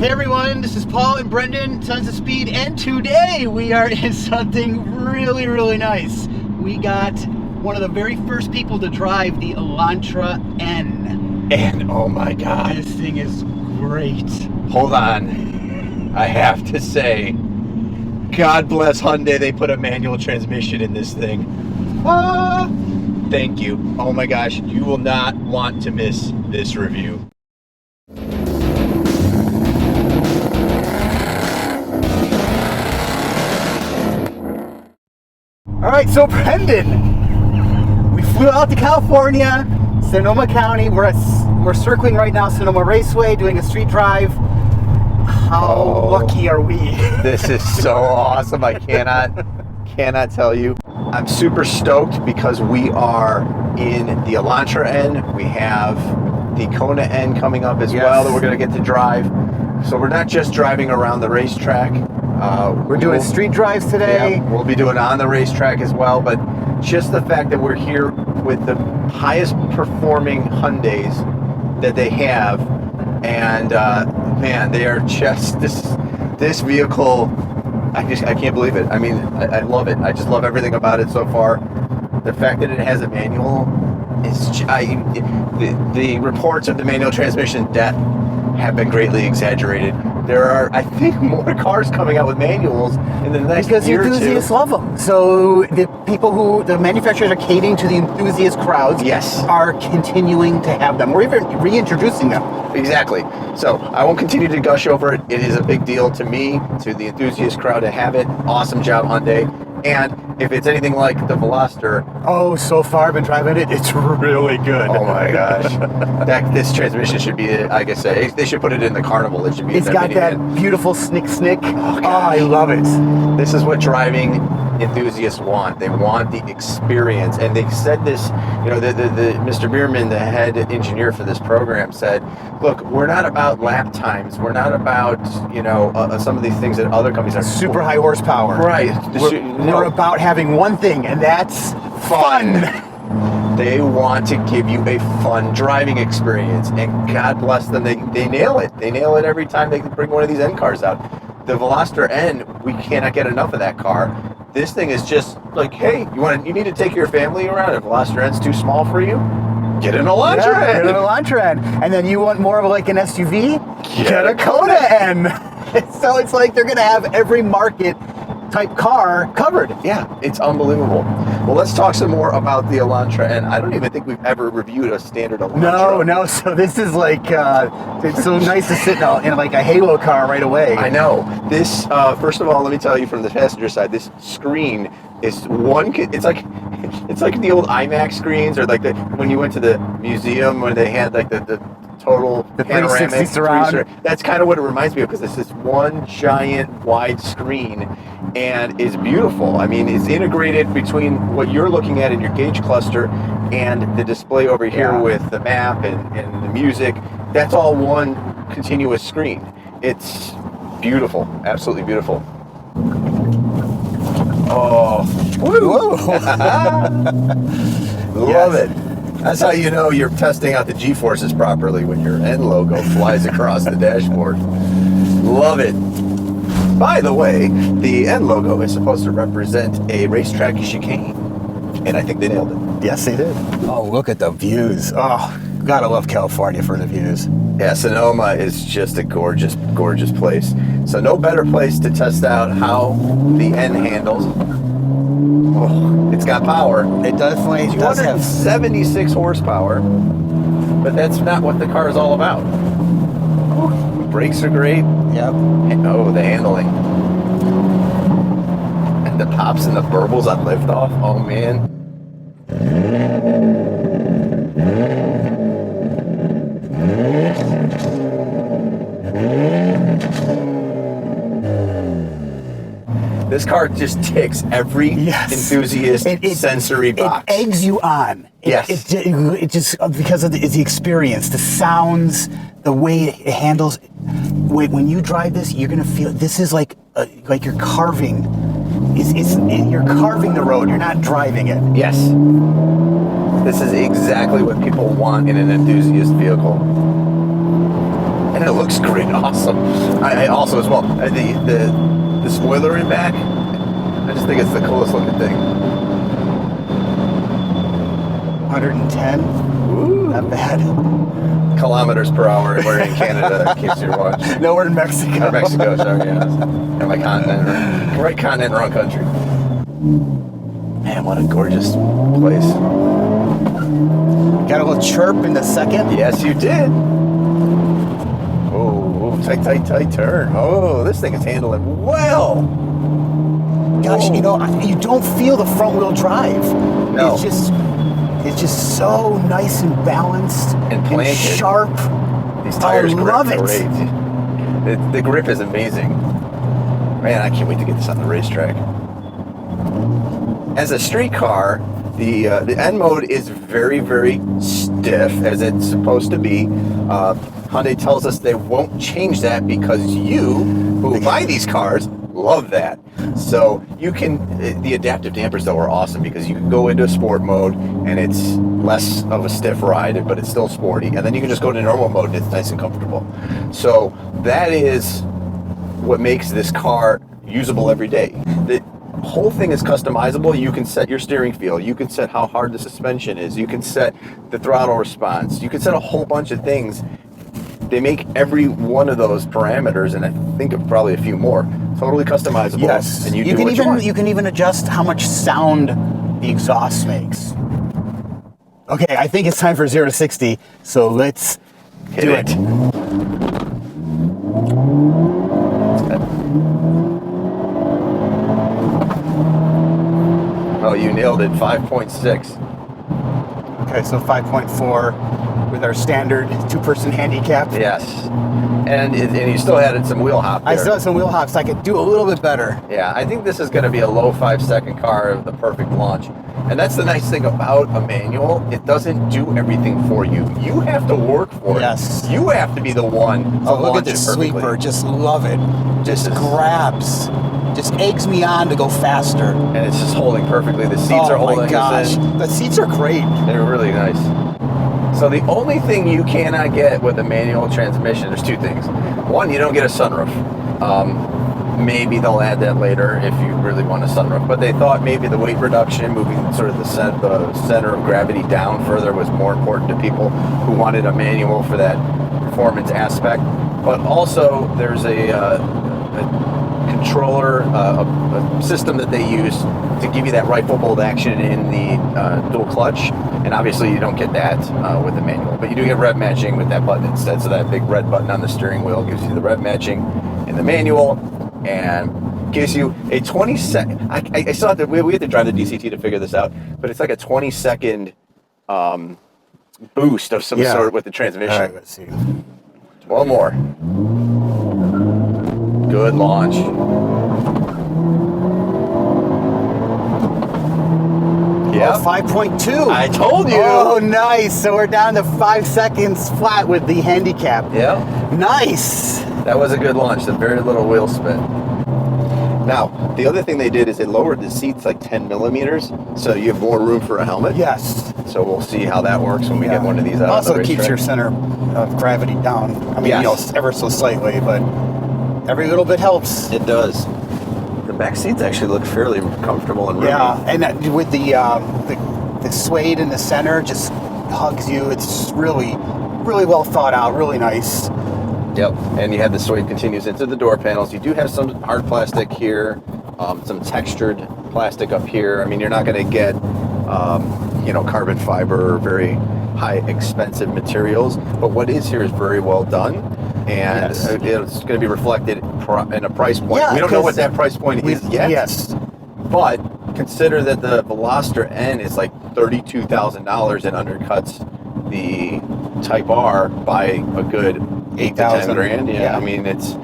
Hey everyone, this is Paul and Brendan, Tons of Speed, and today we are in something really, really nice. We got one of the very first people to drive the Elantra N. And oh my God. This thing is great. Hold on. I have to say, God bless Hyundai, they put a manual transmission in this thing. Thank you. Oh my gosh, you will not want to miss this review. All right, so Brendan, we flew out to California, Sonoma County. We're circling right now Sonoma Raceway, doing a street drive. How lucky are we? This is so awesome. I cannot tell you. I'm super stoked because we are in the Elantra N. We have the Kona N coming up as well that we're going to get to drive. So we're not just driving around the racetrack. We're doing street drives today. Yeah, we'll be doing on the racetrack as well, but just the fact that we're here with the highest performing Hyundais that they have, and man, they are just this vehicle. I can't believe it. I mean, I love it. I just love everything about it so far. The fact that it has a manual is the reports of the manual transmission death have been greatly exaggerated. There are, I think, more cars coming out with manuals in the next year or two. Because enthusiasts love them. So the manufacturers are catering to the enthusiast crowds. Yes. Are continuing to have them. We're even reintroducing them. Exactly. So I won't continue to gush over it. It is a big deal to me, to the enthusiast crowd to have it. Awesome job, Hyundai. And if it's anything like the Veloster, so far I've been driving it. It's really good. Oh my gosh, this transmission should be, like I said, they should put it in the Carnival. It should be. It's got that beautiful snick. Oh, I love it. This is what driving enthusiasts want. They want the experience, and they said this. You know, the Mr. Bierman, the head engineer for this program, said, "Look, we're not about lap times. We're not about some of these things that other companies are super high horsepower. Right. We're about having one thing, and that's fun." They want to give you a fun driving experience, and God bless them, they nail it. They nail it every time they bring one of these N cars out. The Veloster N, we cannot get enough of that car. This thing is just like, hey, you need to take your family around. If Veloster N's too small for you, get an Elantra N. Get an Elantra N. And then you want more of like an SUV? Get a Kona N. So it's like they're going to have every market type car covered. Yeah, it's unbelievable. Well, let's talk some more about the Elantra N. I don't even think we've ever reviewed a standard Elantra. No. So this is like, it's so nice to sit in like a Halo car right away. I know. This, first of all, let me tell you from the passenger side, this screen is it's like the old IMAX screens, or like when you went to the museum when they had like the total panoramic surround. That's kind of what it reminds me of, because it's this one giant wide screen, and it's beautiful. I mean, it's integrated between what you're looking at in your gauge cluster and the display over here with the map and the music. That's all one continuous screen. It's beautiful, absolutely beautiful. Oh, love it. That's how you know you're testing out the G-forces properly, when your N logo flies across the dashboard. Love it. By the way, the N logo is supposed to represent a racetrack chicane, and I think they nailed it. Yes, they did. Oh, look at the views. Oh, gotta love California for the views. Yeah, Sonoma is just a gorgeous, gorgeous place. So no better place to test out how the N handles. Oh, it's got power. It definitely does have 76 horsepower, but that's not what the car is all about. Oh, brakes are great. Yep. Oh, the handling. And the pops and the burbles on liftoff. Oh, man. This car just ticks every enthusiast sensory box. It eggs you on. It just, because of the experience, the sounds, the way it handles. When you drive this, you're gonna feel this is like you're carving. You're carving the road. You're not driving it. Yes. This is exactly what people want in an enthusiast vehicle. And It looks great, awesome. I also as well, the spoiler in back, I just think it's the coolest looking thing. 110. Ooh. Not bad. Kilometers per hour. We're in Canada, in case you're watching. No, we're in Mexico. Or Mexico, sorry, yeah. Got my continent, right continent, wrong country. Man, what a gorgeous place. Got a little chirp in the second. Yes, you did. Oh, tight turn. Oh, this thing is handling well. Gosh, Whoa. you know, you don't feel the front wheel drive. No. It's just so nice and balanced And planted. sharp. These tires I grip love it. great. The grip is amazing. Man, I can't wait to get this on the racetrack. As a street car, the N mode is very, very stiff, as it's supposed to be. Hyundai tells us they won't change that because you, who buy these cars, love that. So you can, the adaptive dampers though are awesome because you can go into a sport mode and it's less of a stiff ride, but it's still sporty. And then you can just go to normal mode and it's nice and comfortable. So that is what makes this car usable every day. The whole thing is customizable. You can set your steering feel. You can set how hard the suspension is. You can set the throttle response. You can set a whole bunch of things. They make every one of those parameters, and I think of probably a few more, totally customizable. Yes. And you can do what even you want. you can even adjust how much sound the exhaust makes. Okay, I think it's time for 0 to 60. So let's do it. Oh, you nailed it. 5.6. Okay, so 5.4 with our standard two-person handicap. Yes. And you still had some wheel hop there. I still have some wheel hops. I could do a little bit better. Yeah, I think this is going to be a low 5-second car, the perfect launch. And that's the nice thing about a manual. It doesn't do everything for you. You have to work for Yes. it. You have to be the one to Oh, look at launch this it perfectly. sweeper. Just love it. Just grabs. Just eggs me on to go faster. And it's just holding perfectly. The seats are holding Oh my gosh. us in. The seats are great. They're really nice. So the only thing you cannot get with a manual transmission, there's two things. One, you don't get a sunroof. Maybe they'll add that later if you really want a sunroof. But they thought maybe the weight reduction, moving sort of the center of gravity down further was more important to people who wanted a manual for that performance aspect. But also there's a controller, a system that they use to give you that rifle bolt action in the dual clutch. And obviously you don't get that with the manual, but you do get rev matching with that button instead. So that big red button on the steering wheel gives you the rev matching in the manual and gives you a 20-second, I saw that we had to drive the DCT to figure this out, but it's like a 20-second boost of some sort with the transmission. All right, let's see. One more. Good launch. Yeah. 5.2. I told you. Oh, nice. So we're down to 5 seconds flat with the handicap. Yeah. Nice. That was a good launch. A very little wheel spin. Now, the other thing they did is they lowered the seats like 10 millimeters, so you have more room for a helmet. Yes. So we'll see how that works when we get one of these out. Also, on the it keeps racetrack. your center of gravity down. I mean, you know, ever so slightly, but every little bit helps. It does. The back seats actually look fairly comfortable and roomy. Yeah, and with the suede in the center, just hugs you. It's really, really well thought out. Really nice. Yep, and you have the suede continues into the door panels. You do have some hard plastic here, some textured plastic up here. I mean, you're not going to get, carbon fiber or very high expensive materials, but what is here is very well done, and it's going to be reflected in a price point. Yeah, we don't know what that price point is yet. Yes. But consider that the Veloster N is like $32,000 and undercuts the Type R by a good 8 to 10 grand. Yeah, I mean, it's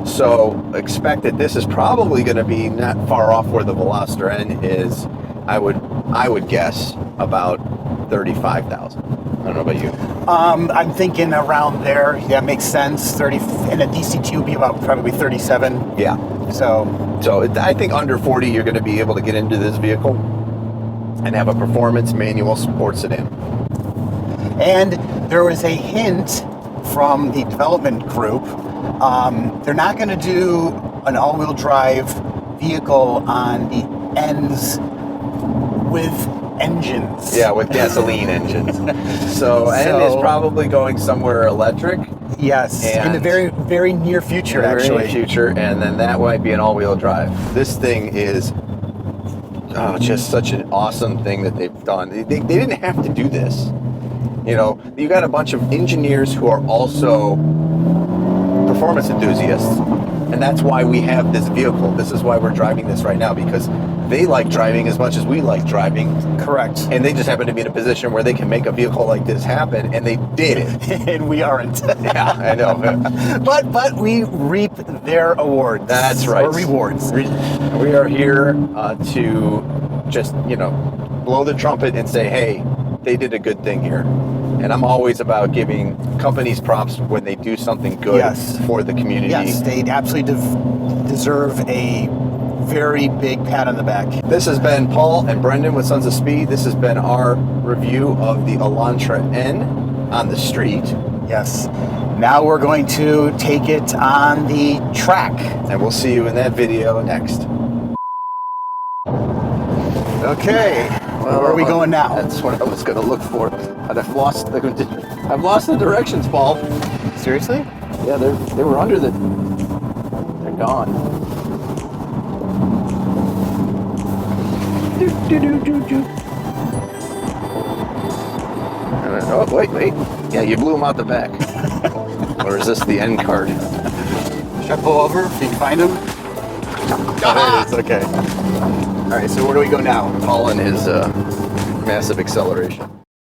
so expect that this is probably going to be not far off where the Veloster N is. I would guess about 35,000. I don't know about you. I'm thinking around there. Yeah, makes sense. 30, and a DCT would be about probably 37. Yeah. So I think under 40, you're going to be able to get into this vehicle and have a performance manual sports sedan. And there was a hint from the development group. They're not going to do an all-wheel drive vehicle on the N's with engines. Yeah, with gasoline engines. So N is probably going somewhere electric. Yes, in the very, very near future, actually. Very near future, and then that might be an all-wheel drive. This thing is just such an awesome thing that they've done. They didn't have to do this. You know, you got a bunch of engineers who are also performance enthusiasts, and that's why we have this vehicle. This is why we're driving this right now, because they like driving as much as we like driving. Correct. And they just happen to be in a position where they can make a vehicle like this happen, and they did it. And we aren't. Yeah, I know. But we reap their awards. That's right. Or rewards. We are here to just, blow the trumpet and say, hey, they did a good thing here. And I'm always about giving companies props when they do something good for the community. Yes, they absolutely deserve a very big pat on the back. This has been Paul and Brendan with Sons of Speed. This has been our review of the Elantra N on the street. Yes. Now we're going to take it on the track. And we'll see you in that video next. Okay. Well, where are we going now? That's what I was going to look for. But I've lost the directions, Paul. Seriously? Yeah, they were under the... They're gone. Oh, wait. Yeah, you blew them out the back. Or is this the end card? Should I pull over so you can find them? Oh, there it is. Okay. All right, so where do we go now? Paul and his massive acceleration.